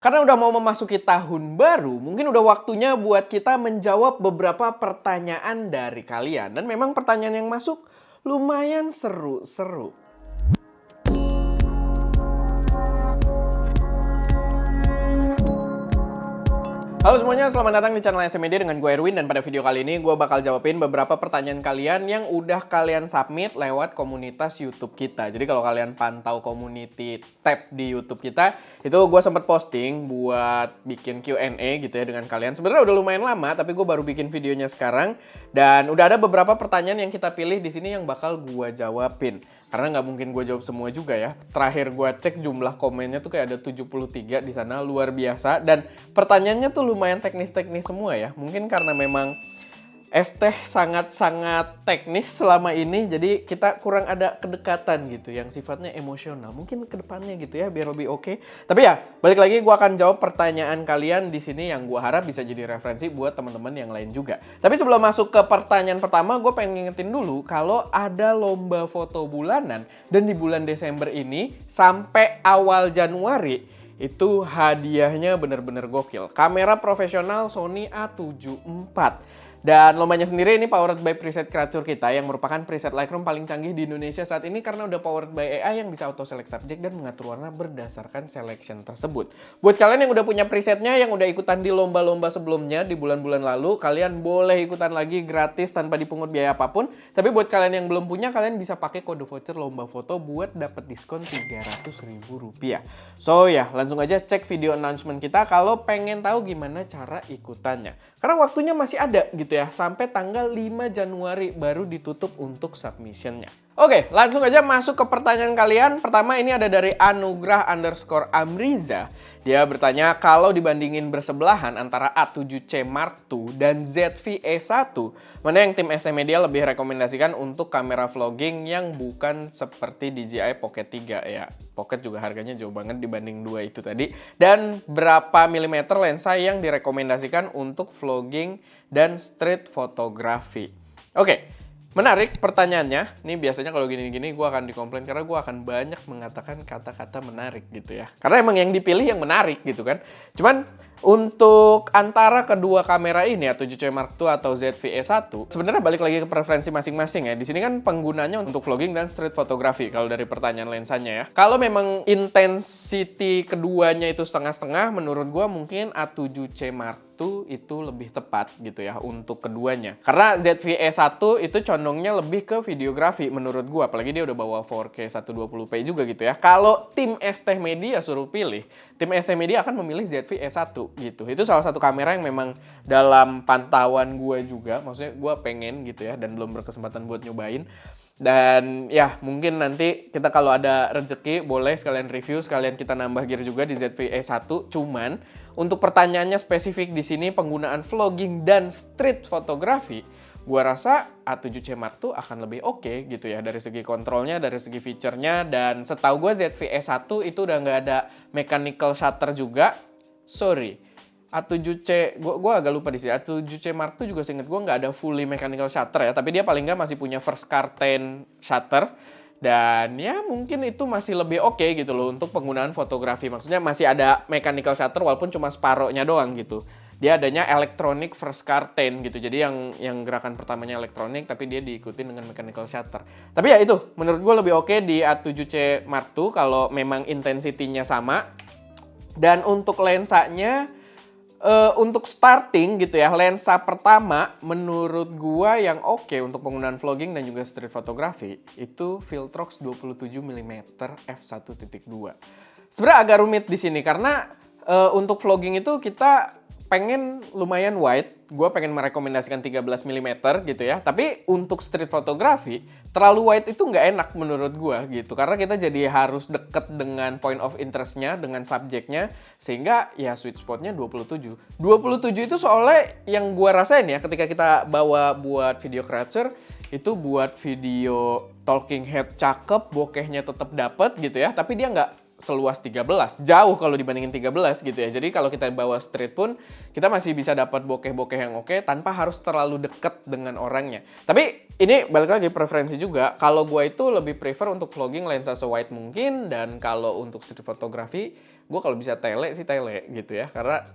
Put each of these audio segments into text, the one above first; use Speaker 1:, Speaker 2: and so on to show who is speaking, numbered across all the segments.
Speaker 1: Karena udah mau memasuki tahun baru, mungkin udah waktunya buat kita menjawab beberapa pertanyaan dari kalian. Dan memang pertanyaan yang masuk lumayan seru-seru. Halo semuanya, selamat datang di channel SM Media dengan gue Erwin. Dan pada video kali ini gue bakal jawabin beberapa pertanyaan kalian yang udah kalian submit lewat komunitas YouTube kita. Jadi kalau kalian pantau community tab di YouTube kita, itu gue sempat posting buat bikin Q&A gitu ya dengan kalian. Sebenarnya udah lumayan lama, tapi gue baru bikin videonya sekarang. Dan udah ada beberapa pertanyaan yang kita pilih di sini yang bakal gue jawabin. Karena nggak mungkin gue jawab semua juga ya. Terakhir gue cek jumlah komennya tuh kayak ada 73 di sana, luar biasa. Dan pertanyaannya tuh lumayan teknis-teknis semua ya. Mungkin karena memang Esteh sangat-sangat teknis selama ini, jadi kita kurang ada kedekatan gitu yang sifatnya emosional. Mungkin ke depannya gitu ya, biar lebih oke. Tapi ya, balik lagi gue akan jawab pertanyaan kalian di sini yang gue harap bisa jadi referensi buat teman-teman yang lain juga. Tapi sebelum masuk ke pertanyaan pertama, gue pengen ngingetin dulu kalau ada lomba foto bulanan dan di bulan Desember ini sampai awal Januari itu hadiahnya bener-bener gokil. Kamera profesional Sony A74. Dan lombanya sendiri ini powered by preset creature kita yang merupakan preset Lightroom paling canggih di Indonesia saat ini karena udah powered by AI yang bisa auto select subject dan mengatur warna berdasarkan selection tersebut. Buat kalian yang udah punya presetnya, yang udah ikutan di lomba-lomba sebelumnya di bulan-bulan lalu, kalian boleh ikutan lagi gratis tanpa dipungut biaya apapun. Tapi buat kalian yang belum punya, kalian bisa pakai kode voucher lomba foto buat dapat diskon Rp300.000. So ya, langsung aja cek video announcement kita kalau pengen tahu gimana cara ikutannya. Karena waktunya masih ada gitu ya, sampai tanggal 5 Januari baru ditutup untuk submissionnya. Oke, langsung aja masuk ke pertanyaan kalian. Pertama ini ada dari Anugrah_Amriza. Dia bertanya, kalau dibandingin bersebelahan antara A7C Mark II dan ZV-E1, mana yang tim SM Media lebih rekomendasikan untuk kamera vlogging yang bukan seperti DJI Pocket 3 ya. Pocket juga harganya jauh banget dibanding dua itu tadi. Dan berapa milimeter lensa yang direkomendasikan untuk vlogging dan street photography. Oke, menarik pertanyaannya. Nih biasanya kalau gini-gini gue akan dikomplain karena gue akan banyak mengatakan kata-kata menarik gitu ya. Karena emang yang dipilih yang menarik gitu kan. Cuman untuk antara kedua kamera ini, A7C Mark II atau ZV-E1, sebenarnya balik lagi ke preferensi masing-masing ya. Di sini kan penggunanya untuk vlogging dan street photography kalau dari pertanyaan lensanya ya. Kalau memang intensity keduanya itu setengah-setengah, menurut gua mungkin A7C Mark II itu lebih tepat gitu ya untuk keduanya. Karena ZV-E1 itu condongnya lebih ke videografi menurut gua, apalagi dia udah bawa 4K 120p juga gitu ya. Kalau tim ST Media suruh pilih, tim ST Media akan memilih ZV-E1 gitu. Itu salah satu kamera yang memang dalam pantauan gue juga, maksudnya gue pengen gitu ya, dan belum berkesempatan buat nyobain. Dan ya mungkin nanti kita kalau ada rezeki boleh sekalian review, sekalian kita nambah gear juga di ZV-E1. Cuman untuk pertanyaannya spesifik di sini penggunaan vlogging dan street photography, gua rasa A7C Mark II akan lebih oke gitu ya dari segi kontrolnya, dari segi feature-nya. Dan setahu gue ZV-E1 itu udah nggak ada mechanical shutter juga. Sorry, A7C, gue agak lupa di sini. A7C Mark II juga seinget gue nggak ada fully mechanical shutter ya, tapi dia paling nggak masih punya first curtain shutter. Dan ya mungkin itu masih lebih oke gitu loh untuk penggunaan fotografi. Maksudnya masih ada mechanical shutter walaupun cuma separohnya doang gitu. Dia adanya electronic first curtain gitu. Jadi yang gerakan pertamanya elektronik tapi dia diikuti dengan mechanical shutter. Tapi ya itu menurut gue lebih oke di A7C Mark II kalau memang intensity-nya sama. Dan untuk lensanya, untuk starting gitu ya, lensa pertama menurut gua yang oke untuk penggunaan vlogging dan juga street photography itu Viltrox 27mm f1.2. Sebenarnya agak rumit di sini karena untuk vlogging itu kita pengen lumayan wide. Gue pengen merekomendasikan 13mm gitu ya. Tapi untuk street photography, terlalu wide itu nggak enak menurut gue gitu. Karena kita jadi harus deket dengan point of interest-nya, dengan subjeknya. Sehingga ya sweet spot-nya 27. 27 itu soalnya yang gue rasain ya ketika kita bawa buat video creator, itu buat video talking head cakep, bokehnya tetap dapet gitu ya. Tapi dia nggak seluas 13, jauh kalau dibandingin 13 gitu ya. Jadi kalau kita bawa street pun kita masih bisa dapat bokeh-bokeh yang oke tanpa harus terlalu deket dengan orangnya. Tapi ini balik lagi preferensi juga. Kalau gue itu lebih prefer untuk vlogging lensa se-wide mungkin, dan kalau untuk street photography gue kalau bisa tele sih tele gitu ya, karena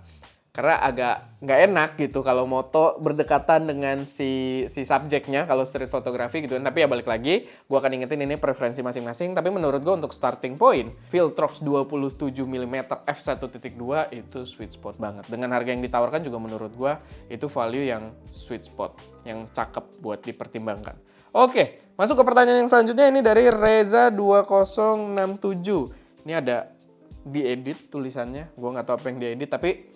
Speaker 1: agak nggak enak gitu kalau moto berdekatan dengan si subjeknya kalau street photography gitu kan. Tapi ya balik lagi, gue akan ingetin ini preferensi masing-masing. Tapi menurut gue untuk starting point, Viltrox 27mm f1.2 itu sweet spot banget. Dengan harga yang ditawarkan juga menurut gue itu value yang sweet spot, yang cakep buat dipertimbangkan. Oke, masuk ke pertanyaan yang selanjutnya. Ini dari Reza 2067. Ini ada diedit tulisannya, gue nggak tahu apa yang diedit, tapi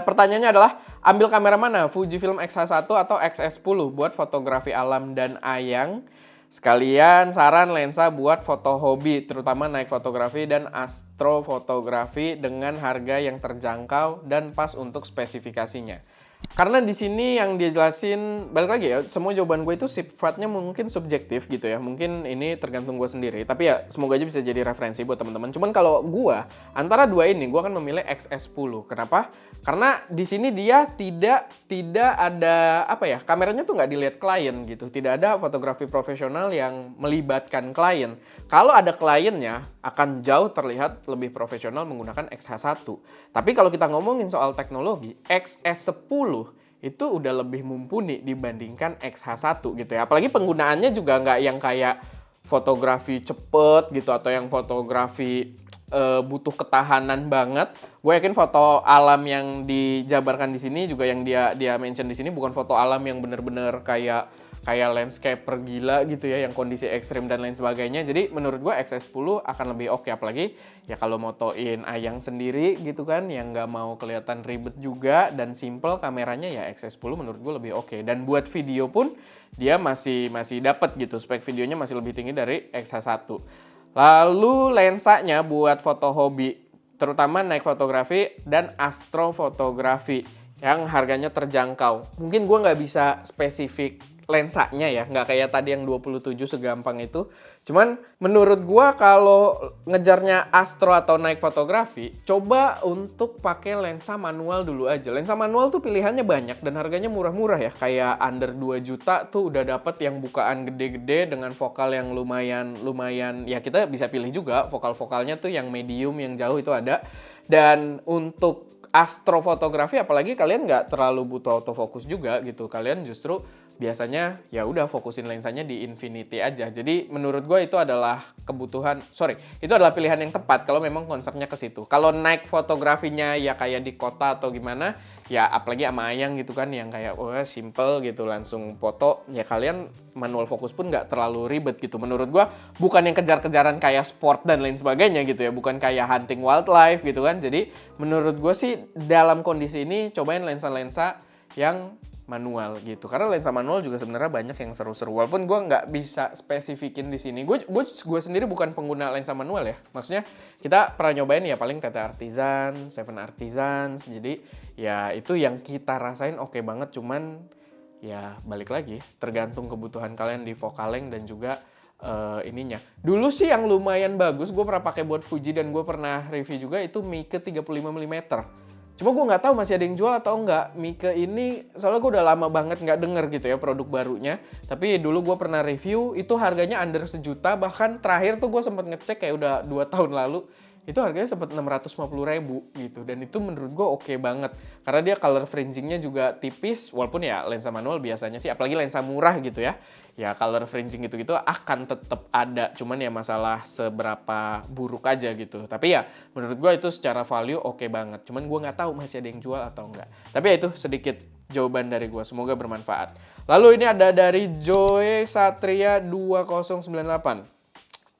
Speaker 1: pertanyaannya adalah, ambil kamera mana? Fujifilm X-H1 atau X-S10 buat fotografi alam dan ayang? Sekalian saran lensa buat foto hobi, terutama night fotografi dan astrofotografi dengan harga yang terjangkau dan pas untuk spesifikasinya. Karena di sini yang dia jelasin, balik lagi ya, semua jawaban gue itu sifatnya mungkin subjektif gitu ya. Mungkin ini tergantung gue sendiri, tapi ya semoga aja bisa jadi referensi buat teman-teman. Cuman kalau gue, antara dua ini, gue akan memilih XS10. Kenapa? Karena di sini dia tidak ada, apa ya, kameranya tuh nggak dilihat klien gitu. Tidak ada fotografi profesional yang melibatkan klien. Kalau ada kliennya, akan jauh terlihat lebih profesional menggunakan XH1. Tapi kalau kita ngomongin soal teknologi, XS10 itu udah lebih mumpuni dibandingkan XH1 gitu ya. Apalagi penggunaannya juga nggak yang kayak fotografi cepet gitu atau yang fotografi butuh ketahanan banget. Gue yakin foto alam yang dijabarkan di sini juga yang dia mention di sini bukan foto alam yang bener-bener kayak landscaper gila gitu ya, yang kondisi ekstrim dan lain sebagainya. Jadi menurut gue XS10 akan lebih oke, apalagi ya kalau motoin ayang sendiri gitu kan, yang nggak mau kelihatan ribet juga dan simple kameranya, ya XS10 menurut gue lebih oke. Dan buat video pun dia masih dapat gitu, spek videonya masih lebih tinggi dari X-H1. Lalu lensanya buat foto hobi, terutama night fotografi dan astrofotografi yang harganya terjangkau. Mungkin gue nggak bisa spesifik lensanya ya, nggak kayak tadi yang 27 segampang itu. Cuman menurut gue kalau ngejarnya astro atau night fotografi, coba untuk pakai lensa manual dulu aja. Lensa manual tuh pilihannya banyak dan harganya murah-murah ya. Kayak under 2 juta tuh udah dapet yang bukaan gede-gede dengan vokal yang lumayan ya, kita bisa pilih juga vokal-vokalnya tuh yang medium, yang jauh itu ada. Dan untuk astrofotografi apalagi kalian nggak terlalu butuh autofocus juga gitu. Kalian justru biasanya ya udah fokusin lensanya di infinity aja. Jadi menurut gue itu adalah itu adalah pilihan yang tepat kalau memang konsepnya ke situ. Kalau night fotografinya ya kayak di kota atau gimana, ya apalagi sama ayang gitu kan, yang kayak simple gitu langsung foto, ya kalian manual fokus pun nggak terlalu ribet gitu. Menurut gue bukan yang kejar-kejaran kayak sport dan lain sebagainya gitu ya, bukan kayak hunting wildlife gitu kan. Jadi menurut gue sih dalam kondisi ini cobain lensa-lensa yang manual gitu, karena lensa manual juga sebenarnya banyak yang seru-seru, walaupun gue nggak bisa spesifikin di sini. Gue sendiri bukan pengguna lensa manual ya, maksudnya kita pernah nyobain ya paling TT Artisan, Seven Artisans, jadi ya itu yang kita rasain oke banget. Cuman ya balik lagi tergantung kebutuhan kalian di focal length dan juga ininya. Dulu sih yang lumayan bagus gue pernah pakai buat Fuji dan gue pernah review juga, itu Meike 35mm. Cuma gue nggak tahu masih ada yang jual atau nggak Meike ini, soalnya gue udah lama banget nggak denger gitu ya produk barunya. Tapi dulu gue pernah review, itu harganya under 1 juta, bahkan terakhir tuh gue sempat ngecek kayak udah 2 tahun lalu, itu harganya sempat 650.000 gitu. Dan itu menurut gue oke banget, karena dia color fringingnya juga tipis, walaupun ya lensa manual biasanya sih, apalagi lensa murah gitu ya, ya color fringing gitu-gitu akan tetap ada, cuman ya masalah seberapa buruk aja gitu. Tapi ya menurut gue itu secara value oke banget, cuman gue nggak tahu masih ada yang jual atau enggak. Tapi ya itu sedikit jawaban dari gue, semoga bermanfaat. Lalu ini ada dari Joy Satria 2098.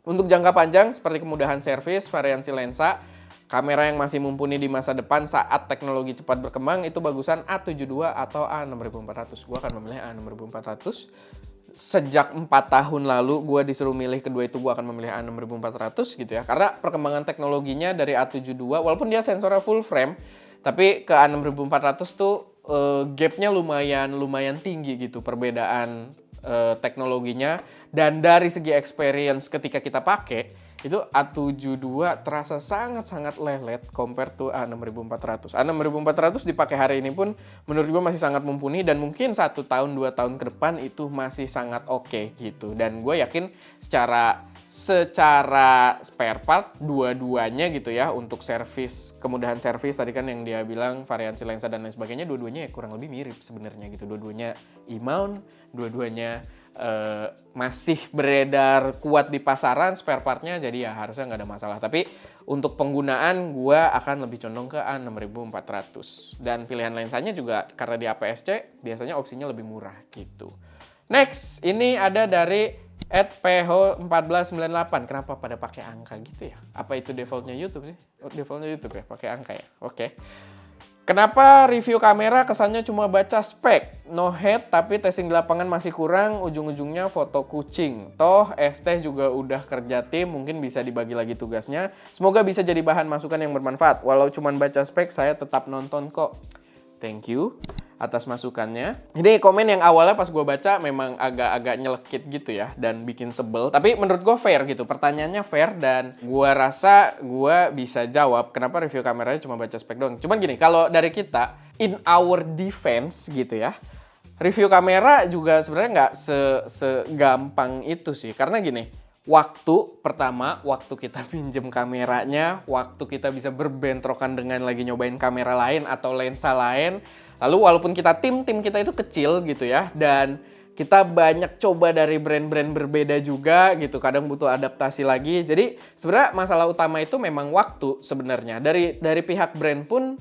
Speaker 1: Untuk jangka panjang seperti kemudahan servis, variansi lensa, kamera yang masih mumpuni di masa depan saat teknologi cepat berkembang, itu bagusan A72 atau A6400. Gue akan memilih A6400. Sejak 4 tahun lalu gue disuruh milih kedua itu, gue akan memilih A6400 gitu ya. Karena perkembangan teknologinya dari A72, walaupun dia sensornya full frame, tapi ke A6400 tuh gapnya lumayan tinggi gitu perbedaan teknologinya. Dan dari segi experience ketika kita pakai, itu A72 terasa sangat-sangat lelet compare to A6400. A6400 dipakai hari ini pun menurut gue masih sangat mumpuni dan mungkin 1 tahun 2 tahun ke depan itu masih sangat oke gitu. Dan gue yakin secara spare part dua-duanya gitu ya, untuk servis, kemudahan servis tadi kan yang dia bilang variasi lensa dan lain sebagainya, dua-duanya ya kurang lebih mirip sebenarnya gitu. Dua-duanya E-mount, dua-duanya masih beredar kuat di pasaran spare partnya, jadi ya harusnya nggak ada masalah. Tapi untuk penggunaan gue akan lebih condong ke A6400 dan pilihan lensanya juga karena di APS-C biasanya opsinya lebih murah gitu. Next, ini ada dari @ph1498. Kenapa pada pakai angka gitu ya? Apa itu defaultnya YouTube sih? Oh, defaultnya YouTube ya, pakai angka ya. Oke. Kenapa review kamera kesannya cuma baca spek, no head, tapi testing di lapangan masih kurang, ujung-ujungnya foto kucing. Toh ST juga udah kerja tim, mungkin bisa dibagi lagi tugasnya. Semoga bisa jadi bahan masukan yang bermanfaat. Walau cuma baca spek, saya tetap nonton kok. Thank you atas masukannya. Jadi komen yang awalnya pas gue baca memang agak-agak nyelekit gitu ya dan bikin sebel. Tapi menurut gue fair gitu, pertanyaannya fair dan gue rasa gue bisa jawab kenapa review kameranya cuma baca spek doang. Cuman gini, kalau dari kita, in our defense gitu ya, review kamera juga sebenarnya nggak segampang itu sih. Karena gini, waktu kita pinjem kameranya, waktu kita bisa berbentrokan dengan lagi nyobain kamera lain atau lensa lain. Lalu walaupun tim kita itu kecil gitu ya, dan kita banyak coba dari brand-brand berbeda juga gitu, kadang butuh adaptasi lagi. Jadi sebenarnya masalah utama itu memang waktu sebenarnya. Dari pihak brand pun,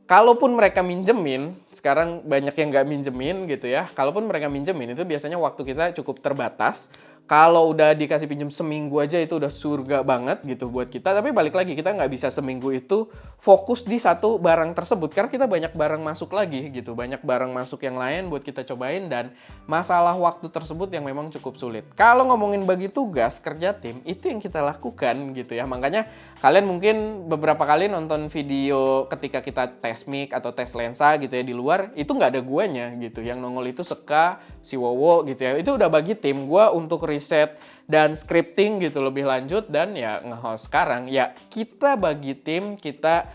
Speaker 1: kalaupun mereka minjemin, sekarang banyak yang nggak minjemin gitu ya. Kalaupun mereka minjemin itu biasanya waktu kita cukup terbatas. Kalau udah dikasih pinjem seminggu aja itu udah surga banget gitu buat kita. Tapi balik lagi, kita nggak bisa seminggu itu fokus di satu barang tersebut. Karena kita banyak barang masuk lagi gitu. Banyak barang masuk yang lain buat kita cobain. Dan masalah waktu tersebut yang memang cukup sulit. Kalau ngomongin bagi tugas kerja tim, itu yang kita lakukan gitu ya. Makanya kalian mungkin beberapa kali nonton video ketika kita tes mic atau tes lensa gitu ya di luar, itu nggak ada guanya gitu. Yang nongol itu Seka, si Wowo gitu ya. Itu udah bagi tim. Gua untuk riset dan scripting gitu lebih lanjut, dan ya nge-host sekarang. Ya kita bagi tim, kita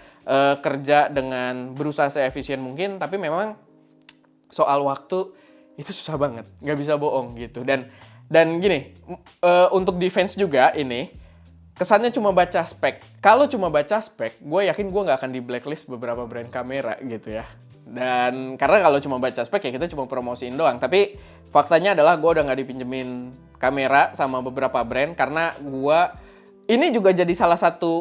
Speaker 1: kerja dengan berusaha seefisien mungkin, tapi memang soal waktu itu susah banget, nggak bisa bohong gitu. Dan gini, untuk defense juga ini, kesannya cuma baca spek. Kalau cuma baca spek, gue yakin gue nggak akan di blacklist beberapa brand kamera gitu ya. Dan karena kalau cuma baca spek ya kita cuma promosiin doang. Tapi faktanya adalah gue udah nggak dipinjemin kamera sama beberapa brand karena ini juga jadi salah satu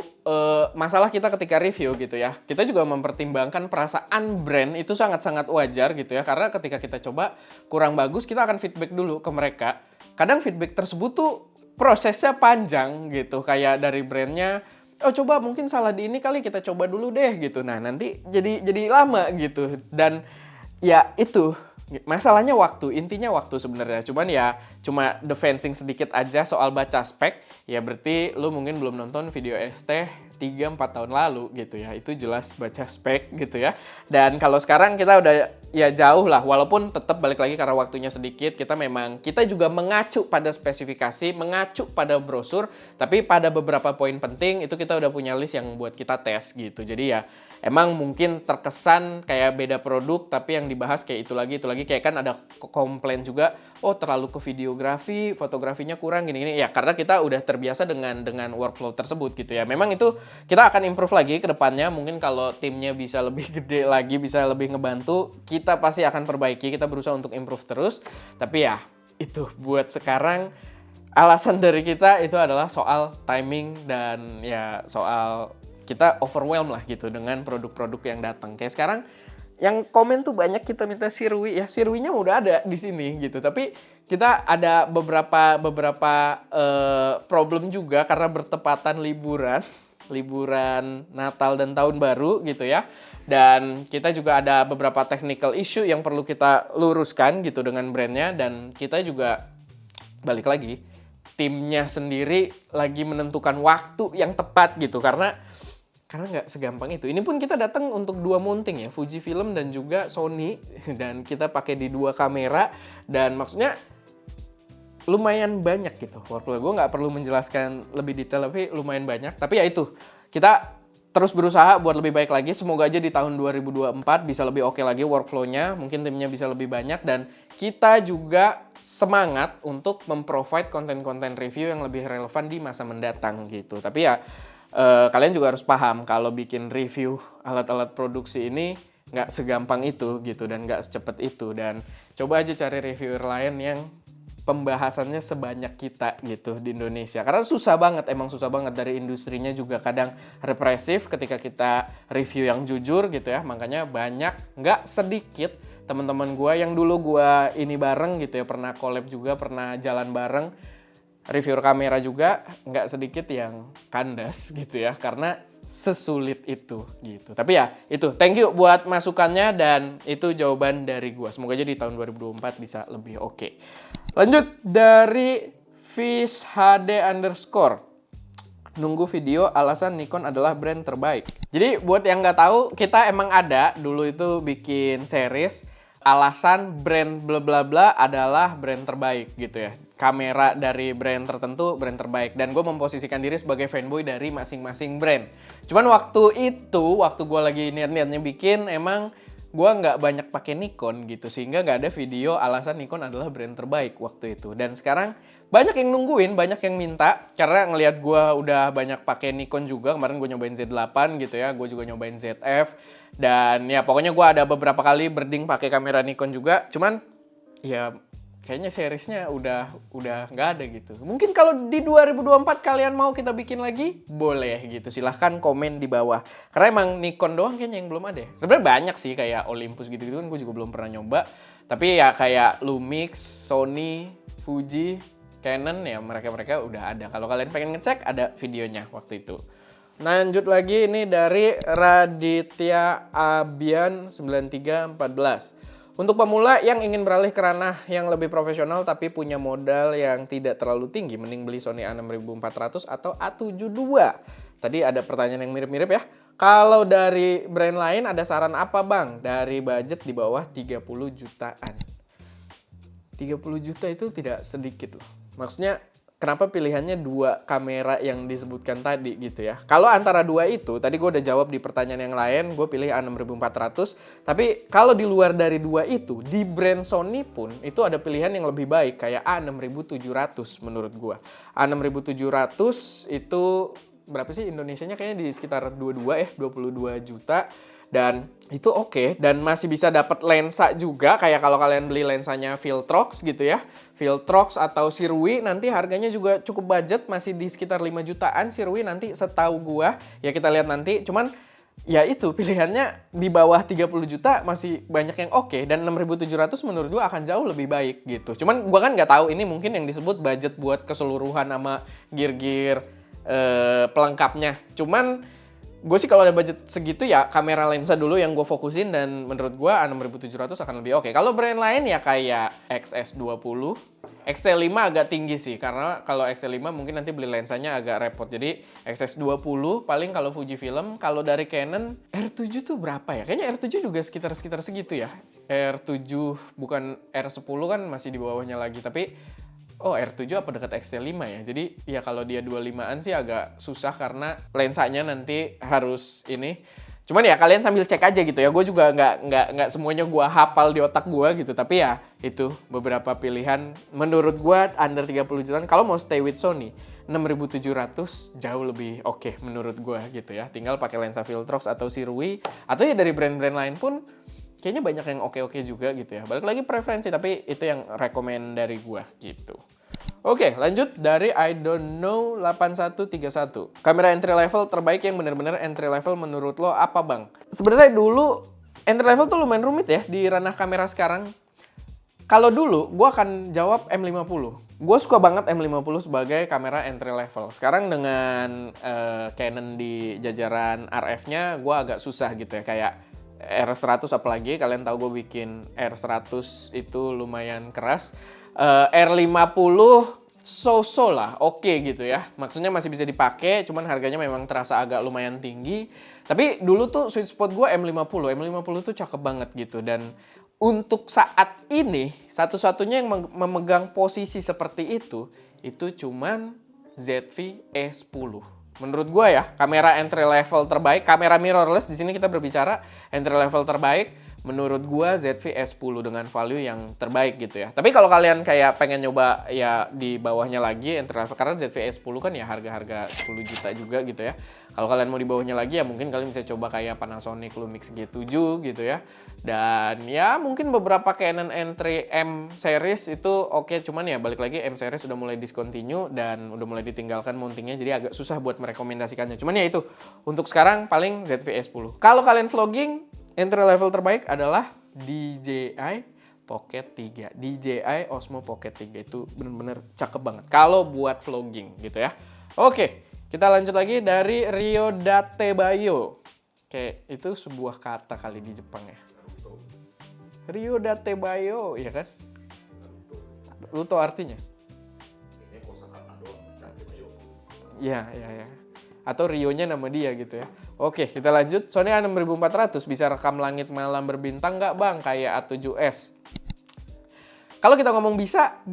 Speaker 1: masalah kita ketika review gitu ya. Kita juga mempertimbangkan perasaan brand itu sangat-sangat wajar gitu ya. Karena ketika kita coba kurang bagus, kita akan feedback dulu ke mereka. Kadang feedback tersebut tuh prosesnya panjang gitu. Kayak dari brandnya, oh coba mungkin salah di ini kali, kita coba dulu deh gitu. Nah nanti jadi lama gitu. Dan ya itu masalahnya waktu, intinya waktu sebenarnya. Cuman ya cuma defensing sedikit aja soal baca spek, ya berarti lu mungkin belum nonton video ST 3-4 tahun lalu gitu ya. Itu jelas baca spek gitu ya. Dan kalau sekarang kita udah ya jauh lah, walaupun tetap balik lagi karena waktunya sedikit, kita juga mengacu pada spesifikasi, mengacu pada brosur, tapi pada beberapa poin penting itu kita udah punya list yang buat kita tes gitu. Jadi ya emang mungkin terkesan kayak beda produk, tapi yang dibahas kayak itu lagi. Kayak kan ada komplain juga, oh terlalu ke videografi, fotografinya kurang gini-gini. Ya karena kita udah terbiasa dengan workflow tersebut gitu ya. Memang itu kita akan improve lagi ke depannya. Mungkin kalau timnya bisa lebih gede lagi, bisa lebih ngebantu, kita pasti akan perbaiki. Kita berusaha untuk improve terus. Tapi ya itu buat sekarang alasan dari kita itu adalah soal timing dan ya soal kita overwhelmed lah gitu dengan produk-produk yang datang. Kayak sekarang yang komen tuh banyak kita minta Sirui ya, Siruinya udah ada di sini gitu. Tapi kita ada beberapa problem juga karena bertepatan liburan Natal dan Tahun Baru gitu ya. Dan kita juga ada beberapa technical issue yang perlu kita luruskan gitu dengan brandnya. Dan kita juga balik lagi, timnya sendiri lagi menentukan waktu yang tepat gitu. Karena nggak segampang itu. Ini pun kita datang untuk 2 mounting ya, Fujifilm dan juga Sony. Dan kita pakai di 2 kamera. Dan maksudnya lumayan banyak gitu workflow. Gue nggak perlu menjelaskan lebih detail, tapi lumayan banyak. Tapi ya itu, kita terus berusaha buat lebih baik lagi. Semoga aja di tahun 2024 bisa lebih oke lagi workflow-nya. Mungkin timnya bisa lebih banyak. Dan kita juga semangat untuk memprovide konten-konten review yang lebih relevan di masa mendatang gitu. Tapi ya kalian juga harus paham kalau bikin review alat-alat produksi ini nggak segampang itu gitu. Dan nggak secepat itu. Dan coba aja cari reviewer lain yang pembahasannya sebanyak kita gitu di Indonesia. Karena susah banget, emang susah banget. Dari industrinya juga kadang represif ketika kita review yang jujur gitu ya. Makanya banyak, nggak sedikit teman-teman gue yang dulu gue ini bareng gitu ya. Pernah collab juga, pernah jalan bareng. Reviewer kamera juga nggak sedikit yang kandas gitu ya. Karena sesulit itu gitu. Tapi ya itu, thank you buat masukannya dan itu jawaban dari gue. Semoga aja di tahun 2024 bisa lebih oke. Lanjut dari Fish HD _ nunggu video alasan Nikon adalah brand terbaik. Jadi buat yang nggak tahu, kita emang ada dulu itu bikin series alasan brand bla bla bla adalah brand terbaik gitu ya. Kamera dari brand tertentu brand terbaik, dan gue memposisikan diri sebagai fanboy dari masing-masing brand. Cuman waktu gue lagi niat-niatnya bikin, emang gue nggak banyak pakai Nikon gitu, sehingga nggak ada video alasan Nikon adalah brand terbaik waktu itu. Dan sekarang banyak yang nungguin, banyak yang minta, karena ngelihat gue udah banyak pakai Nikon juga. Kemarin gue nyobain Z8 gitu ya, gue juga nyobain ZF, dan ya pokoknya gue ada beberapa kali berding pakai kamera Nikon juga. Cuman ya kayaknya seriesnya udah nggak ada gitu. Mungkin kalau di 2024 kalian mau kita bikin lagi, boleh gitu. Silahkan komen di bawah. Karena emang Nikon doang kayaknya yang belum ada. Sebenarnya banyak sih kayak Olympus gitu-gitu kan gue juga belum pernah nyoba. Tapi ya kayak Lumix, Sony, Fuji, Canon ya mereka udah ada. Kalau kalian pengen ngecek ada videonya waktu itu. Lanjut lagi ini dari Raditya Abian 9314. Untuk pemula yang ingin beralih ke ranah yang lebih profesional tapi punya modal yang tidak terlalu tinggi, mending beli Sony A6400 atau A72. Tadi ada pertanyaan yang mirip-mirip ya. Kalau dari brand lain ada saran apa bang? Dari budget di bawah 30 jutaan. 30 juta itu tidak sedikit loh. Maksudnya kenapa pilihannya dua kamera yang disebutkan tadi gitu ya. Kalau antara dua itu, tadi gue udah jawab di pertanyaan yang lain, gue pilih A6400. Tapi kalau di luar dari dua itu, di brand Sony pun itu ada pilihan yang lebih baik, kayak A6700 menurut gue. A6700 itu berapa sih Indonesianya, kayaknya di sekitar 22 juta. Dan itu oke, dan masih bisa dapat lensa juga, kayak kalau kalian beli lensanya Viltrox gitu ya. Viltrox atau Sirui nanti harganya juga cukup budget, masih di sekitar 5 jutaan. Sirui nanti setahu gua, ya kita lihat nanti. Cuman ya itu pilihannya di bawah 30 juta masih banyak yang oke, dan 6.700 menurut gua akan jauh lebih baik gitu. Cuman gua kan nggak tahu ini mungkin yang disebut budget buat keseluruhan sama gear-gear pelengkapnya. Cuman gue sih kalau ada budget segitu ya kamera lensa dulu yang gue fokusin, dan menurut gue A6700 akan lebih oke. Kalau brand lain ya kayak XS20, XT5 agak tinggi sih, karena kalau XT5 mungkin nanti beli lensanya agak repot. Jadi XS20 paling kalau Fujifilm. Kalau dari Canon R7 tuh berapa ya? Kayaknya R7 juga sekitar segitu ya. R7 bukan R10 kan masih di bawahnya lagi, tapi R7 apa dekat XT5 ya? Jadi ya kalau dia 25-an sih agak susah karena lensanya nanti harus ini. Cuman ya kalian sambil cek aja gitu ya. Gue juga nggak semuanya gue hafal di otak gue gitu. Tapi ya itu beberapa pilihan menurut gue under 30 jutaan. Kalau mau stay with Sony, 6.700 jauh lebih oke menurut gue gitu ya. Tinggal pakai lensa Viltrox atau Sirui. Atau ya dari brand-brand lain pun kayaknya banyak yang oke-oke juga gitu ya. Balik lagi preferensi, tapi itu yang rekomend dari gua gitu. Oke, lanjut dari I don't know 8131. Kamera entry level terbaik yang benar-benar entry level menurut lo apa, Bang? Sebenarnya dulu entry level tuh lumayan rumit ya di ranah kamera sekarang. Kalau dulu gua akan jawab M50. Gue suka banget M50 sebagai kamera entry level. Sekarang dengan Canon di jajaran RF-nya, gua agak susah gitu ya, kayak R100 apalagi, kalian tahu gue bikin R100 itu lumayan keras. R50 so-so lah, oke gitu ya. Maksudnya masih bisa dipakai, cuman harganya memang terasa agak lumayan tinggi. Tapi dulu tuh sweet spot gue M50. M50 tuh cakep banget gitu. Dan untuk saat ini, satu-satunya yang memegang posisi seperti itu cuman ZV E10. Menurut gue ya, kamera entry level terbaik, kamera mirrorless, di sini kita berbicara entry level terbaik. Menurut gua ZV S10 dengan value yang terbaik gitu ya. Tapi kalau kalian kayak pengen nyoba ya di bawahnya lagi entry level, karena ZV S10 kan ya harga-harga 10 juta juga gitu ya. Kalau kalian mau di bawahnya lagi ya mungkin kalian bisa coba kayak Panasonic Lumix G7 gitu ya. Dan ya mungkin beberapa Canon N3 M series itu oke, cuman ya balik lagi M series sudah mulai discontinue dan udah mulai ditinggalkan mountingnya, jadi agak susah buat merekomendasikannya. Cuman ya itu, untuk sekarang paling ZV S10. Kalau kalian vlogging, entry level terbaik adalah DJI Pocket 3. DJI Osmo Pocket 3 itu bener-bener cakep banget kalau buat vlogging gitu ya. Oke, kita lanjut lagi dari Rio Datebayo. Oke, itu sebuah kata kali di Jepang ya. Rio Datebayo, ya kan? Lu tau artinya? Ya. Atau Rio-nya nama dia gitu ya. Oke, kita lanjut. Sony A6400 bisa rekam langit malam berbintang nggak bang? Kayak A7S. Kalau kita ngomong bisa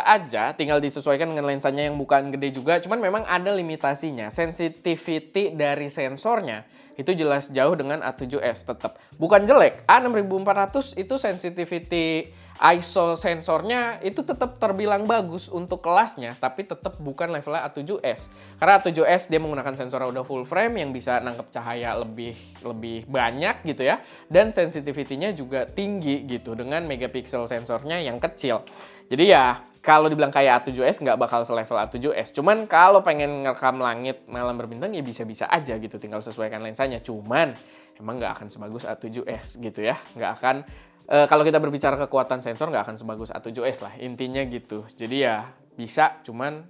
Speaker 1: aja. Tinggal disesuaikan dengan lensanya yang bukan gede juga. Cuman memang ada limitasinya. Sensitivity dari sensornya itu jelas jauh dengan A7S tetap. Bukan jelek. A6400 itu sensitivity ISO sensornya itu tetap terbilang bagus untuk kelasnya, tapi tetap bukan levelnya A7S. Karena A7S dia menggunakan sensor udah full frame yang bisa nangkep cahaya lebih banyak gitu ya, dan sensitivity-nya juga tinggi gitu dengan megapiksel sensornya yang kecil. Jadi ya kalau dibilang kayak A7S nggak bakal selevel A7S. Cuman kalau pengen ngerekam langit malam berbintang ya bisa-bisa aja gitu, tinggal sesuaikan lensanya. Cuman emang nggak akan sebagus A7S gitu ya, nggak akan. Kalau kita berbicara kekuatan sensor nggak akan sebagus A7S lah, intinya gitu. Jadi ya bisa, cuman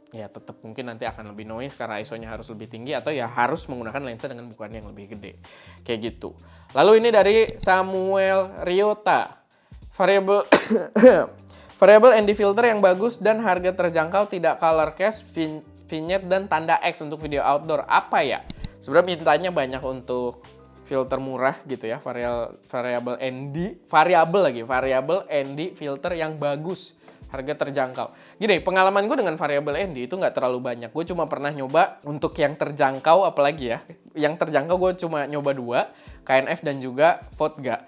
Speaker 1: ya tetap mungkin nanti akan lebih noise karena ISO-nya harus lebih tinggi, atau ya harus menggunakan lensa dengan ukuran yang lebih gede. Kayak gitu. Lalu ini dari Samuel Ryota. Variable ND filter yang bagus dan harga terjangkau, tidak color cast, vignette, dan tanda X untuk video outdoor. Apa ya? Sebenarnya mintanya banyak untuk filter murah gitu ya, variable ND filter yang bagus, harga terjangkau. Gini, pengalaman gue dengan variable ND itu nggak terlalu banyak. Gue cuma pernah nyoba untuk yang terjangkau, apalagi ya. Yang terjangkau gue cuma nyoba 2, KNF dan juga Vodga.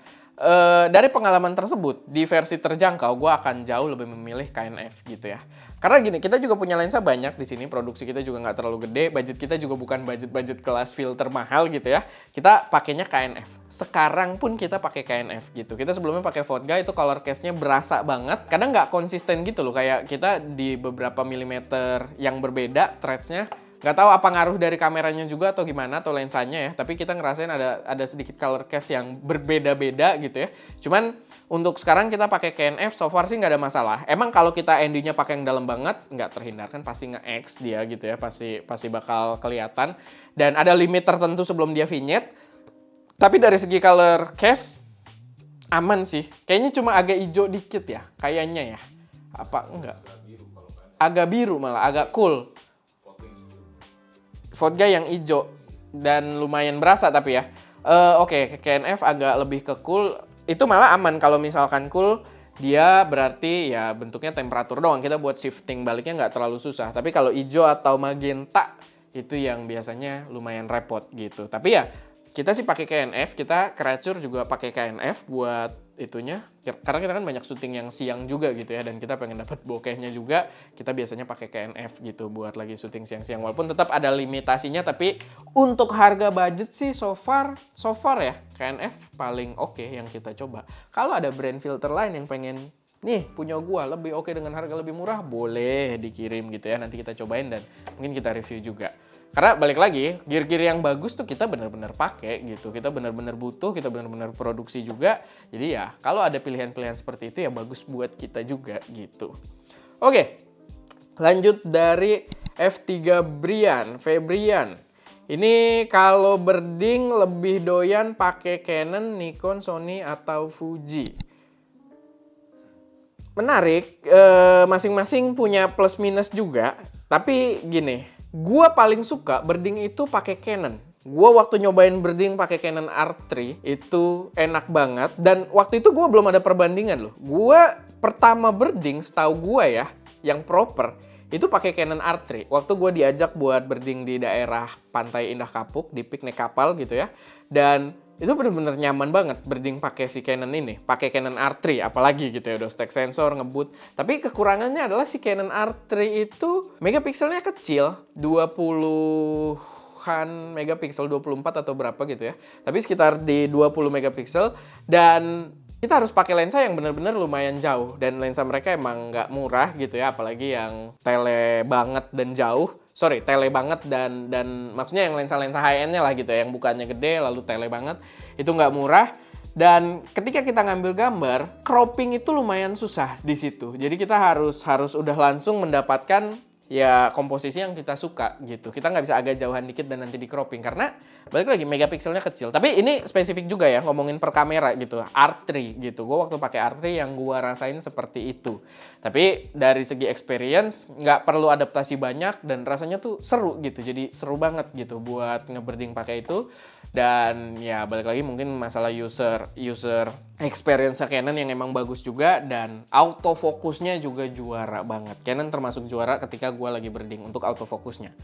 Speaker 1: Dari pengalaman tersebut, di versi terjangkau gue akan jauh lebih memilih KNF gitu ya. Karena gini, kita juga punya lensa banyak di sini, produksi kita juga nggak terlalu gede, budget kita juga bukan budget kelas filter mahal gitu ya. Kita pakainya KNF. Sekarang pun kita pakai KNF gitu. Kita sebelumnya pakai Vodga, itu color cast-nya berasa banget. Kadang nggak konsisten gitu loh, kayak kita di beberapa milimeter yang berbeda threads-nya. Nggak tahu apa ngaruh dari kameranya juga atau gimana, atau lensanya ya. Tapi kita ngerasain ada sedikit color cast yang berbeda-beda gitu ya. Cuman untuk sekarang kita pakai KNF, so far sih nggak ada masalah. Emang kalau kita ND-nya pakai yang dalam banget, nggak terhindarkan pasti nge-X dia gitu ya. Pasti bakal kelihatan. Dan ada limit tertentu sebelum dia vignette. Tapi dari segi color cast, aman sih. Kayaknya cuma agak hijau dikit ya, kayaknya ya. Apa enggak? Agak biru malah, agak cool. Vodga yang hijau dan lumayan berasa tapi ya. Oke, KNF agak lebih ke cool. Itu malah aman. Kalau misalkan cool, dia berarti ya bentuknya temperatur doang. Kita buat shifting baliknya nggak terlalu susah. Tapi kalau hijau atau magenta, itu yang biasanya lumayan repot gitu. Tapi ya kita sih pakai KNF, kita creature juga pakai KNF buat itunya. Karena kita kan banyak syuting yang siang juga gitu ya, dan kita pengen dapat bokehnya juga, kita biasanya pakai KNF gitu buat lagi syuting siang-siang. Walaupun tetap ada limitasinya, tapi untuk harga budget sih so far ya KNF paling oke yang kita coba. Kalau ada brand filter lain yang pengen nih punya gua lebih oke dengan harga lebih murah, boleh dikirim gitu ya, nanti kita cobain dan mungkin kita review juga. Karena balik lagi, gear-gear yang bagus tuh kita benar-benar pakai gitu. Kita benar-benar butuh, kita benar-benar produksi juga. Jadi ya, kalau ada pilihan-pilihan seperti itu ya bagus buat kita juga gitu. Oke, lanjut dari F3 Febrian. Ini kalau berding lebih doyan pakai Canon, Nikon, Sony, atau Fuji. menarik, masing-masing punya plus minus juga. Tapi gini, gua paling suka birding itu pakai Canon. Gua waktu nyobain birding pakai Canon R3 itu enak banget, dan waktu itu gua belum ada perbandingan loh. Gua pertama birding setahu gua ya, yang proper itu pakai Canon R3. Waktu gua diajak buat birding di daerah Pantai Indah Kapuk di piknik kapal gitu ya. Dan itu bener-bener nyaman banget birding pakai si Canon ini, pakai Canon R3 apalagi gitu ya, udah stack sensor, ngebut. Tapi kekurangannya adalah si Canon R3 itu megapikselnya kecil, 20-an megapiksel, 24 atau berapa gitu ya. Tapi sekitar di 20 megapiksel, dan kita harus pakai lensa yang bener-bener lumayan jauh, dan lensa mereka emang nggak murah gitu ya, apalagi yang tele banget dan jauh. Tele banget dan maksudnya yang lensa-lensa high-end-nya lah gitu ya, yang bukannya gede lalu tele banget, itu nggak murah. Dan ketika kita ngambil gambar, cropping itu lumayan susah di situ. Jadi kita harus udah langsung mendapatkan ya komposisi yang kita suka gitu. Kita nggak bisa agak jauhan dikit dan nanti di cropping, karena balik lagi megapikselnya kecil. Tapi ini spesifik juga ya, ngomongin per kamera gitu, R3 gitu. Gue waktu pakai R3 yang gue rasain seperti itu. Tapi dari segi experience nggak perlu adaptasi banyak dan rasanya tuh seru gitu. Jadi seru banget gitu buat ngebirding pakai itu. Dan ya balik lagi mungkin masalah user experience Canon yang emang bagus juga, dan autofocusnya juga juara banget. Canon termasuk juara ketika gue lagi birding untuk autofocusnya.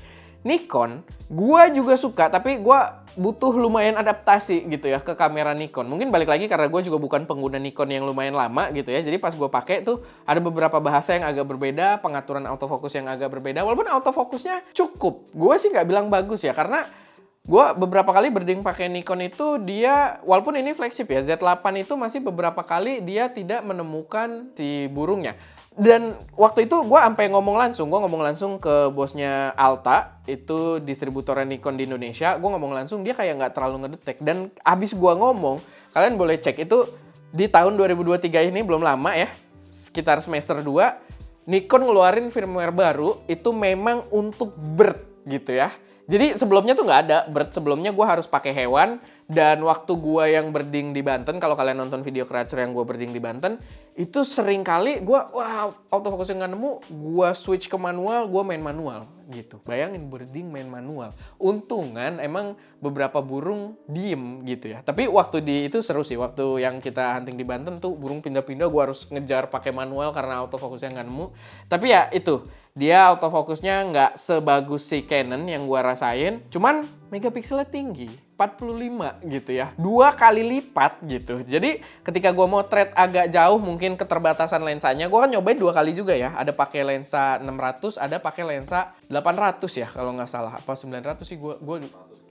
Speaker 1: Nikon, gue juga suka, tapi gue butuh lumayan adaptasi gitu ya ke kamera Nikon. Mungkin balik lagi karena gue juga bukan pengguna Nikon yang lumayan lama gitu ya. Jadi pas gue pakai tuh ada beberapa bahasa yang agak berbeda, pengaturan autofocus yang agak berbeda. Walaupun autofocusnya cukup, gue sih nggak bilang bagus ya, karena gue beberapa kali birding pakai Nikon itu dia, walaupun ini flagship ya, Z8 itu masih beberapa kali dia tidak menemukan si burungnya. Dan waktu itu gue sampai ngomong langsung ke bosnya Alta, itu distributornya Nikon di Indonesia. Gue ngomong langsung, dia kayak nggak terlalu ngedetek. Dan abis gue ngomong, kalian boleh cek itu di tahun 2023 ini, belum lama ya, sekitar semester 2, Nikon ngeluarin firmware baru, itu memang untuk bird gitu ya. Jadi sebelumnya tuh nggak ada bird, sebelumnya gue harus pakai hewan. Dan waktu gue yang birding di Banten, kalau kalian nonton video creator yang gue birding di Banten, itu sering kali gue, autofocusnya nggak nemu, gue switch ke manual, gue main manual gitu. Bayangin birding main manual. Untungan emang beberapa burung diem gitu ya. Tapi waktu itu seru sih, waktu yang kita hunting di Banten tuh burung pindah-pindah, gue harus ngejar pakai manual karena autofocusnya nggak nemu. Tapi ya itu, dia autofocusnya nggak sebagus si Canon yang gue rasain, cuman megapikselnya tinggi, 45 gitu ya, 2 kali lipat gitu. Jadi ketika gue mau thread agak jauh, mungkin keterbatasan lensanya, gue kan nyobain 2 kali juga ya. Ada pakai lensa 600, ada pakai lensa 800 ya kalau nggak salah. Apa 900 sih, gue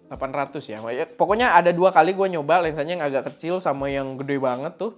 Speaker 1: 800 ya. Pokoknya ada 2 kali gue nyoba lensanya yang agak kecil sama yang gede banget tuh.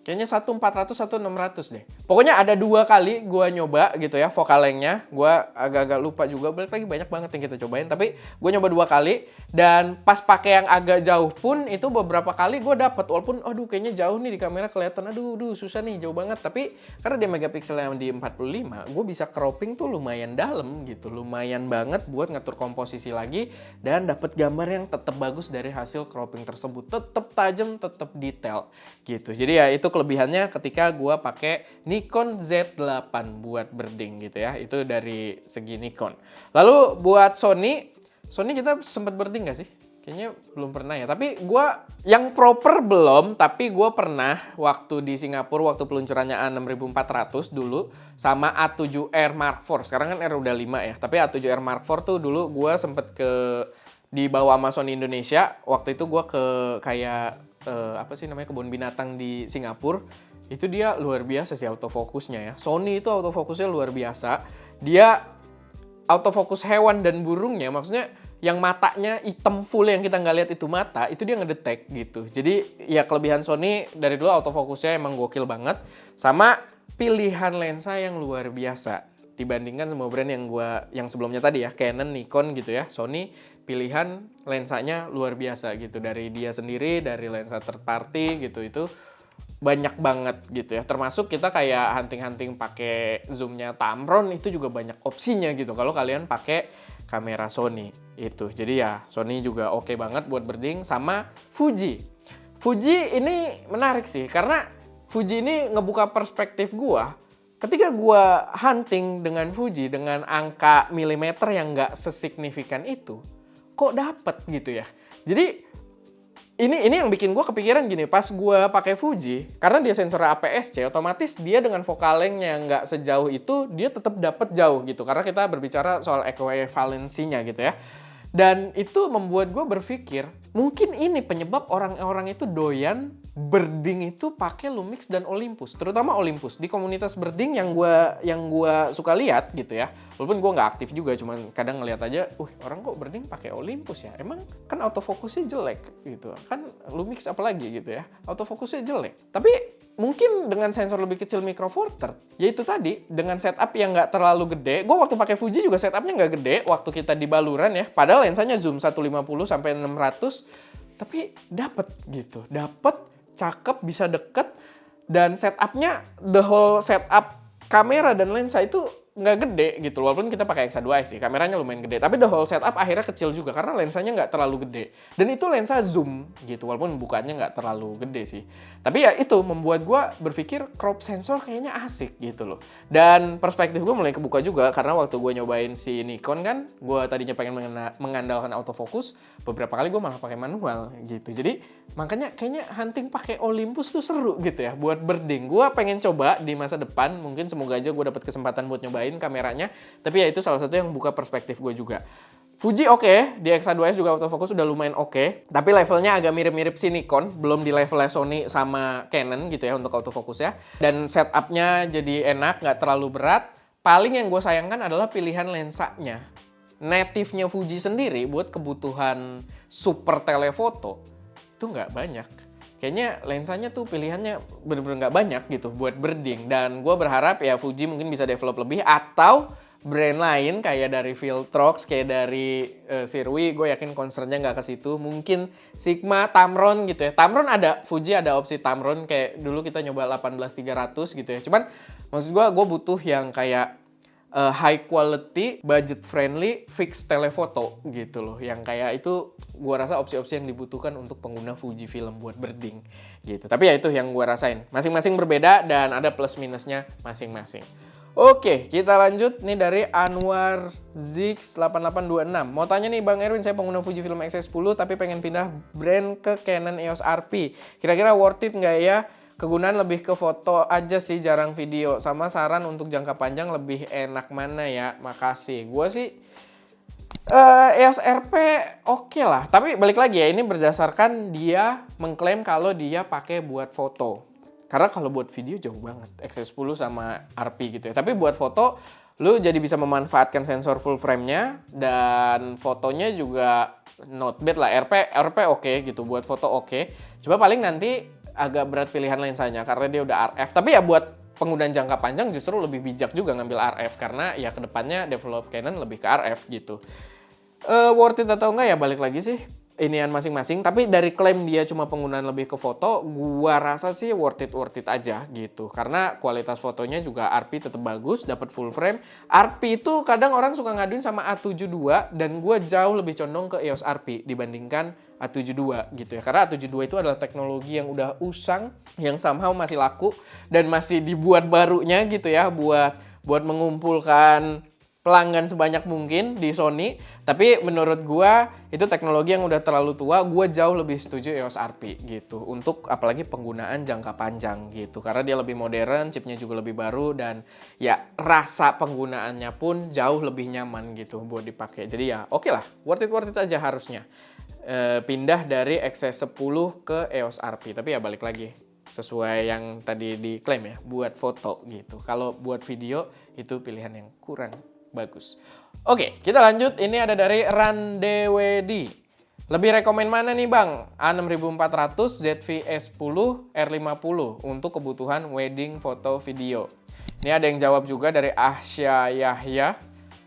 Speaker 1: Kayaknya 1.400, 1.600 deh. Pokoknya ada 2 kali gue nyoba gitu ya, focal length-nya. Gue agak-agak lupa juga, balik lagi banyak banget yang kita cobain. Tapi gue nyoba 2 kali, dan pas pakai yang agak jauh pun, itu beberapa kali gue dapet. Walaupun, aduh kayaknya jauh nih di kamera kelihatan, aduh susah nih, jauh banget. Tapi karena dia megapikselnya di 45, gue bisa cropping tuh lumayan dalam gitu. Lumayan banget buat ngatur komposisi lagi, dan dapet gambar yang tetap bagus dari hasil cropping tersebut. Tetap tajam, tetap detail gitu. Jadi ya itu kelebihannya ketika gue pakai Nikon Z8 buat birding gitu ya. Itu dari segi Nikon. Lalu buat Sony kita sempat birding nggak sih? Kayaknya belum pernah ya. Tapi gue yang proper belum, tapi gue pernah waktu di Singapura, waktu peluncurannya A6400 dulu, sama A7R Mark IV. Sekarang kan R udah 5 ya. Tapi A7R Mark IV tuh dulu gue sempet dibawa sama Sony Indonesia. Waktu itu gue ke kayak kebun binatang di Singapura. Itu dia luar biasa sih autofokusnya ya. Sony itu autofokusnya luar biasa. Dia autofokus hewan dan burungnya, maksudnya yang matanya hitam full yang kita nggak lihat itu mata, itu dia ngedetek gitu. Jadi ya kelebihan Sony dari dulu autofokusnya emang gokil banget. Sama pilihan lensa yang luar biasa. Dibandingkan sama brand yang sebelumnya tadi ya, Canon, Nikon gitu ya. Sony pilihan lensanya luar biasa gitu, dari dia sendiri, dari lensa third party gitu, itu banyak banget gitu ya. Termasuk kita kayak hunting pakai zoomnya Tamron, itu juga banyak opsinya gitu kalau kalian pakai kamera Sony itu. Jadi ya Sony juga oke banget buat birding. Sama Fuji ini menarik sih, karena Fuji ini ngebuka perspektif gua. Ketika gua hunting dengan Fuji dengan angka milimeter yang nggak sesignifikan itu, kok dapet gitu ya. Jadi ini yang bikin gue kepikiran gini, pas gue pakai Fuji, karena dia sensor APS-C, otomatis dia dengan focal length yang nggak sejauh itu, dia tetap dapat jauh gitu. Karena kita berbicara soal equivalensinya gitu ya. Dan itu membuat gue berpikir, mungkin ini penyebab orang-orang itu doyan birding itu pakai Lumix dan Olympus, terutama Olympus. Di komunitas birding yang gua suka lihat gitu ya. Walaupun gue nggak aktif juga, cuman kadang ngeliat aja, orang kok birding pakai Olympus ya? Emang kan autofokusnya jelek gitu. Kan Lumix apalagi gitu ya, autofokusnya jelek. Tapi mungkin dengan sensor lebih kecil micro four third, yaitu tadi dengan setup yang nggak terlalu gede. Gue waktu pakai Fuji juga setupnya nggak gede waktu kita di baluran ya. Padahal lensanya zoom 150 sampai 600, tapi dapet gitu, dapet cakep, bisa deket, dan setupnya the whole setup kamera dan lensa itu nggak gede gitu. Walaupun kita pakai X2S sih, kameranya lumayan gede, tapi the whole setup akhirnya kecil juga karena lensanya nggak terlalu gede. Dan itu lensa zoom gitu, walaupun bukannya nggak terlalu gede sih. Tapi ya itu membuat gue berpikir crop sensor kayaknya asik gitu loh. Dan perspektif gue mulai kebuka juga karena waktu gue nyobain si Nikon kan, gue tadinya pengen mengandalkan autofocus, beberapa kali gue malah pakai manual gitu. Jadi makanya kayaknya hunting pakai Olympus tuh seru gitu ya buat birding. Gue pengen coba di masa depan, mungkin semoga aja gue dapet kesempatan buat nyobain kameranya. Tapi ya itu salah satu yang buka perspektif gue juga. Fuji oke, di X2S juga autofocus udah lumayan oke, tapi levelnya agak mirip-mirip si Nikon, belum di levelnya Sony sama Canon gitu ya untuk autofocus ya. Dan setupnya jadi enak, nggak terlalu berat. Paling yang gue sayangkan adalah pilihan lensanya. Native-nya Fuji sendiri buat kebutuhan super telefoto itu nggak banyak. Kayaknya lensanya tuh pilihannya bener-bener nggak banyak gitu buat birding. Dan gue berharap ya Fuji mungkin bisa develop lebih, atau brand lain kayak dari Viltrox, kayak dari Sirui, gue yakin concernnya nggak ke situ. Mungkin Sigma, Tamron gitu ya. Tamron ada, Fuji ada opsi Tamron, kayak dulu kita nyoba 18300 gitu ya. Cuman maksud gue butuh yang kayak high quality, budget friendly, fixed telefoto gitu loh. Yang kayak itu gue rasa opsi-opsi yang dibutuhkan untuk pengguna Fuji film buat birding gitu. Tapi ya itu yang gue rasain. Masing-masing berbeda dan ada plus minusnya masing-masing. Oke, kita lanjut nih dari Anwar Zix 8826. Mau tanya nih Bang Erwin, saya pengguna Fujifilm X10 tapi pengen pindah brand ke Canon EOS RP. Kira-kira worth it nggak ya? Kegunaan lebih ke foto aja sih, jarang video. Sama saran untuk jangka panjang lebih enak mana ya? Makasih. Gue sih EOS RP oke lah. Tapi balik lagi ya, ini berdasarkan dia mengklaim kalau dia pakai buat foto. Karena kalau buat video jauh banget, X10 sama RP gitu ya. Tapi buat foto, lu jadi bisa memanfaatkan sensor full frame-nya, dan fotonya juga not bad lah. RP oke gitu, buat foto oke. Coba paling nanti agak berat pilihan lensanya, karena dia udah RF. Tapi ya buat penggunaan jangka panjang justru lebih bijak juga ngambil RF, karena ya kedepannya develop Canon lebih ke RF gitu. Worth it atau enggak ya balik lagi sih inian masing-masing, tapi dari klaim dia cuma penggunaan lebih ke foto, gua rasa sih worth it aja gitu. Karena kualitas fotonya juga RP tetap bagus, dapat full frame. RP itu kadang orang suka ngaduin sama A72, dan gua jauh lebih condong ke EOS RP dibandingkan A72 gitu ya. Karena A72 itu adalah teknologi yang udah usang, yang somehow masih laku dan masih dibuat barunya gitu ya, buat mengumpulkan pelanggan sebanyak mungkin di Sony. Tapi menurut gua itu teknologi yang udah terlalu tua. Gua jauh lebih setuju EOS RP gitu, untuk apalagi penggunaan jangka panjang gitu, karena dia lebih modern, chipnya juga lebih baru, dan ya rasa penggunaannya pun jauh lebih nyaman gitu buat dipakai. Jadi ya oke lah, worth it aja harusnya pindah dari XS10 ke EOS RP. Tapi ya balik lagi, sesuai yang tadi diklaim ya, buat foto gitu. Kalau buat video itu pilihan yang kurang bagus. Oke, kita lanjut. Ini ada dari Randewedi. Lebih rekomen mana nih Bang? A6400, ZV-E10, R50 untuk kebutuhan wedding foto video. Ini ada yang jawab juga dari Ahsya Yahya.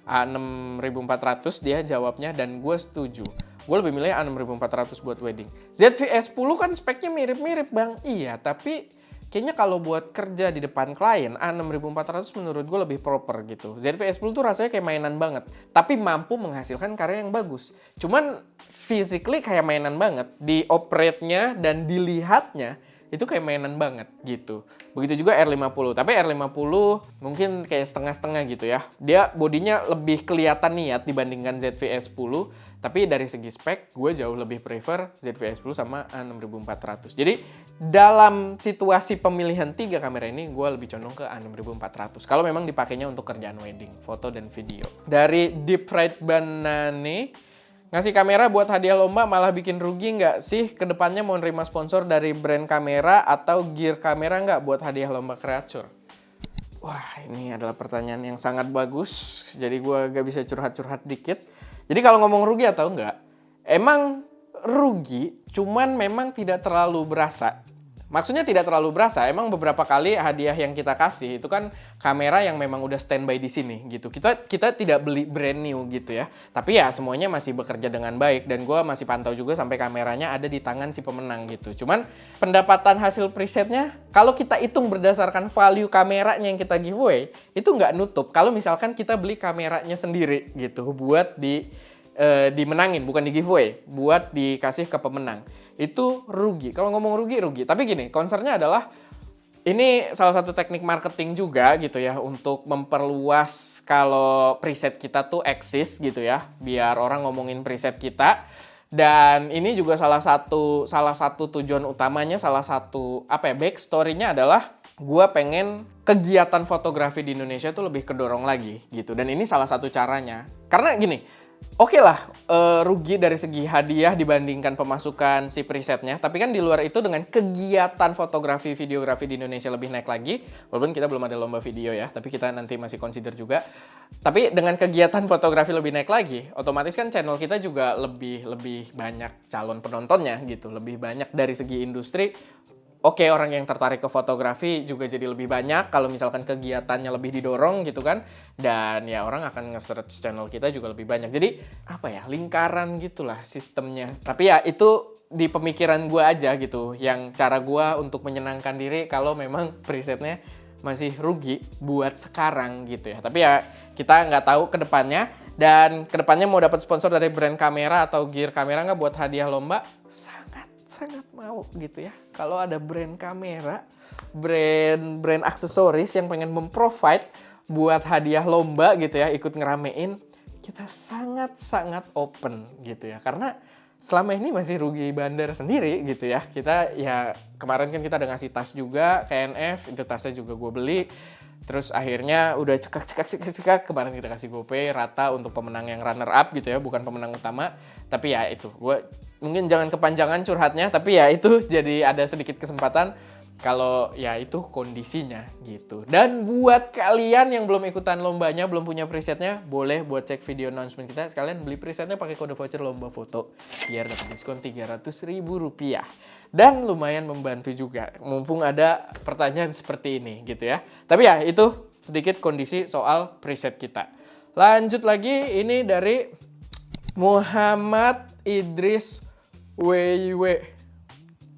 Speaker 1: A6400 dia jawabnya, dan gue setuju. Gue lebih milih A6400 buat wedding. ZV-E10 kan speknya mirip-mirip Bang. Iya, tapi kayaknya kalau buat kerja di depan klien, A6400 menurut gue lebih proper gitu. ZV-E10 tuh rasanya kayak mainan banget, tapi mampu menghasilkan karya yang bagus. Cuman physically kayak mainan banget. Di operate-nya dan dilihatnya itu kayak mainan banget gitu. Begitu juga R50, tapi R50 mungkin kayak setengah-setengah gitu ya. Dia bodinya lebih kelihatan niat dibandingkan ZV E10, tapi dari segi spek gue jauh lebih prefer ZV E10 sama A6400. Jadi dalam situasi pemilihan 3 kamera ini gue lebih condong ke A6400 kalau memang dipakainya untuk kerjaan wedding, foto dan video. Dari Deep Fried Banane, ngasih kamera buat hadiah lomba malah bikin rugi nggak sih? Kedepannya mau nerima sponsor dari brand kamera atau gear kamera nggak buat hadiah lomba kreatur? Wah, ini adalah pertanyaan yang sangat bagus. Jadi gue gak bisa curhat-curhat dikit. Jadi kalau ngomong rugi atau enggak, emang rugi, cuman memang tidak terlalu berasa. Maksudnya tidak terlalu berasa, emang beberapa kali hadiah yang kita kasih itu kan kamera yang memang udah standby di sini gitu. Kita tidak beli brand new gitu ya. Tapi ya semuanya masih bekerja dengan baik dan gue masih pantau juga sampai kameranya ada di tangan si pemenang gitu. Cuman pendapatan hasil presetnya kalau kita hitung berdasarkan value kameranya yang kita giveaway itu nggak nutup. Kalau misalkan kita beli kameranya sendiri gitu buat dimenangin, bukan di giveaway, buat dikasih ke pemenang. Itu rugi. Kalau ngomong rugi. Tapi gini, concernnya adalah ini salah satu teknik marketing juga gitu ya untuk memperluas kalau preset kita tuh eksis gitu ya, biar orang ngomongin preset kita. Dan ini juga salah satu tujuan utamanya, salah satu backstory-nya adalah gue pengen kegiatan fotografi di Indonesia tuh lebih kedorong lagi gitu. Dan ini salah satu caranya. Karena gini, oke lah, rugi dari segi hadiah dibandingkan pemasukan si presetnya. Tapi kan di luar itu dengan kegiatan fotografi, videografi di Indonesia lebih naik lagi. Walaupun kita belum ada lomba video ya, tapi kita nanti masih consider juga. Tapi dengan kegiatan fotografi lebih naik lagi, otomatis kan channel kita juga lebih banyak calon penontonnya gitu. Lebih banyak dari segi industri. Oke, orang yang tertarik ke fotografi juga jadi lebih banyak kalau misalkan kegiatannya lebih didorong gitu kan. Dan ya orang akan nge-search channel kita juga lebih banyak. Jadi lingkaran gitulah sistemnya. Tapi ya itu di pemikiran gue aja gitu. Yang cara gue untuk menyenangkan diri kalau memang presetnya masih rugi buat sekarang gitu ya. Tapi ya kita nggak tahu ke depannya. Dan ke depannya mau dapat sponsor dari brand kamera atau gear kamera nggak buat hadiah lomba? Sangat mau gitu ya. Kalau ada brand kamera, brand aksesoris yang pengen memprovide buat hadiah lomba gitu ya, ikut ngeramein, kita sangat open gitu ya. Karena selama ini masih rugi bandar sendiri gitu ya. Kita ya kemarin kan kita ada ngasih tas juga KNF, itu tasnya juga gue beli. Terus akhirnya udah cekak, kemarin kita kasih GoPay rata untuk pemenang yang runner up gitu ya, bukan pemenang utama. Tapi ya itu, gue mungkin jangan kepanjangan curhatnya, tapi ya itu jadi ada sedikit kesempatan kalau ya itu kondisinya gitu. Dan buat kalian yang belum ikutan lombanya, belum punya presetnya, boleh buat cek video announcement kita, sekalian beli presetnya pakai kode voucher lomba foto biar dapat diskon Rp300.000. Dan lumayan membantu juga, mumpung ada pertanyaan seperti ini gitu ya. Tapi ya itu sedikit kondisi soal preset kita. Lanjut lagi, ini dari Muhammad Idris WIW.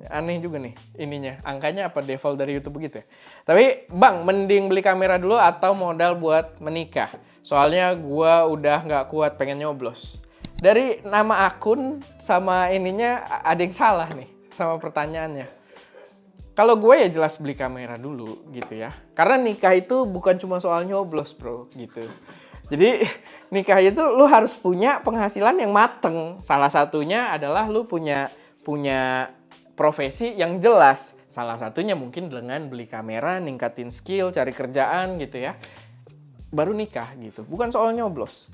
Speaker 1: Aneh juga nih ininya, angkanya apa default dari YouTube begitu ya. Tapi Bang, mending beli kamera dulu atau modal buat menikah? Soalnya gua udah nggak kuat pengen nyoblos. Dari nama akun sama ininya ada yang salah nih sama pertanyaannya. Kalau gue ya jelas beli kamera dulu gitu ya. Karena nikah itu bukan cuma soal nyoblos bro gitu. Jadi nikah itu lu harus punya penghasilan yang mateng. Salah satunya adalah lu punya profesi yang jelas. Salah satunya mungkin dengan beli kamera, ningkatin skill, cari kerjaan gitu ya. Baru nikah gitu. Bukan soal nyoblos.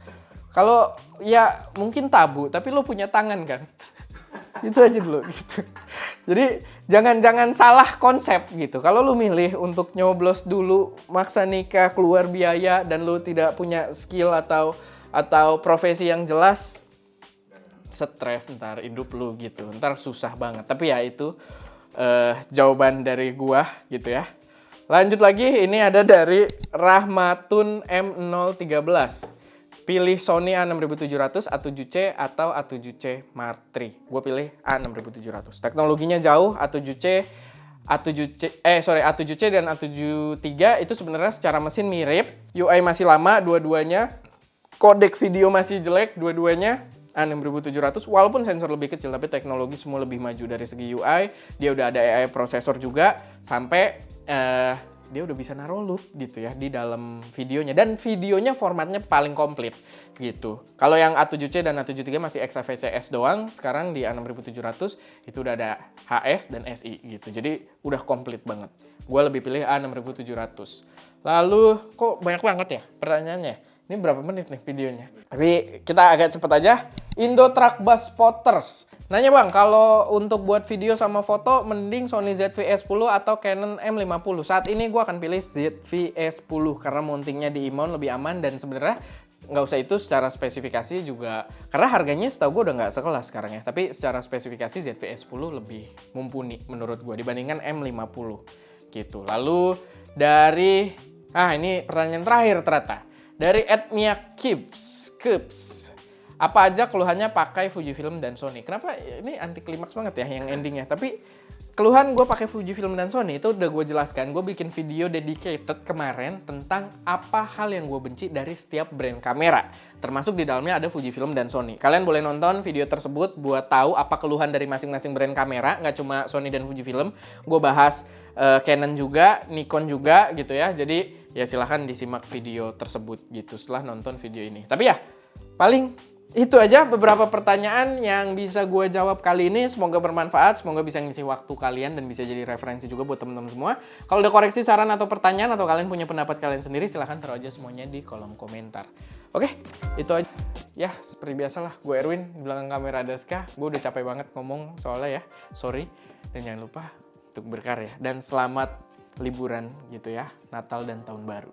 Speaker 1: Kalau ya mungkin tabu, tapi lu punya tangan kan. Itu aja dulu gitu. Jadi jangan salah konsep gitu. Kalau lu milih untuk nyoblos dulu, maksa nikah, keluar biaya dan lu tidak punya skill atau profesi yang jelas, stres ntar hidup lu gitu. Ntar susah banget. Tapi ya itu jawaban dari gua gitu ya. Lanjut lagi, ini ada dari Rahmatun M013. Pilih Sony A6700, A7C atau A7C Mark III. Gue pilih A6700. Teknologinya jauh, A7C dan A73 itu sebenarnya secara mesin mirip. UI masih lama dua-duanya. Kodek video masih jelek dua-duanya. A6700 walaupun sensor lebih kecil tapi teknologi semua lebih maju dari segi UI. Dia udah ada AI prosesor juga sampai dia udah bisa naruh loop gitu ya di dalam videonya, dan videonya formatnya paling komplit gitu. Kalau yang A7C dan A73 masih XAVCS doang, sekarang di A6700 itu udah ada HS dan SI gitu. Jadi udah komplit banget. Gue lebih pilih A6700. Lalu kok banyak banget ya pertanyaannya? Ini berapa menit nih videonya? Tapi kita agak cepet aja. Indo Truck Bus Spotters nanya, Bang, kalau untuk buat video sama foto, mending Sony ZV-E10 atau Canon M50? Saat ini gue akan pilih ZV-E10 karena mountingnya di E-mount lebih aman, dan sebenarnya nggak usah itu secara spesifikasi juga, karena harganya setahu gue udah nggak sekelas sekarang ya. Tapi secara spesifikasi ZV-E10 lebih mumpuni menurut gue dibandingkan M50 gitu. Lalu dari, ini pertanyaan terakhir ternyata. Dari @miakips. Apa aja keluhannya pakai Fujifilm dan Sony? Kenapa ini anti klimaks banget ya yang endingnya? Tapi keluhan gue pakai Fujifilm dan Sony itu udah gue jelaskan. Gue bikin video dedicated kemarin tentang apa hal yang gue benci dari setiap brand kamera. Termasuk di dalamnya ada Fujifilm dan Sony. Kalian boleh nonton video tersebut buat tahu apa keluhan dari masing-masing brand kamera. Nggak cuma Sony dan Fujifilm. Gue bahas Canon juga, Nikon juga gitu ya. Jadi ya silahkan disimak video tersebut gitu setelah nonton video ini. Tapi ya paling itu aja beberapa pertanyaan yang bisa gue jawab kali ini. Semoga bermanfaat, semoga bisa ngisi waktu kalian dan bisa jadi referensi juga buat teman-teman semua. Kalau ada koreksi, saran, atau pertanyaan, atau kalian punya pendapat kalian sendiri, silahkan taruh aja semuanya di kolom komentar. Oke, itu aja. Ya, seperti biasa lah, gue Erwin, di belakang kamera ada Ska. Gue udah capek banget ngomong soalnya ya, sorry. Dan jangan lupa untuk berkarya. Dan selamat liburan gitu ya, Natal dan Tahun Baru.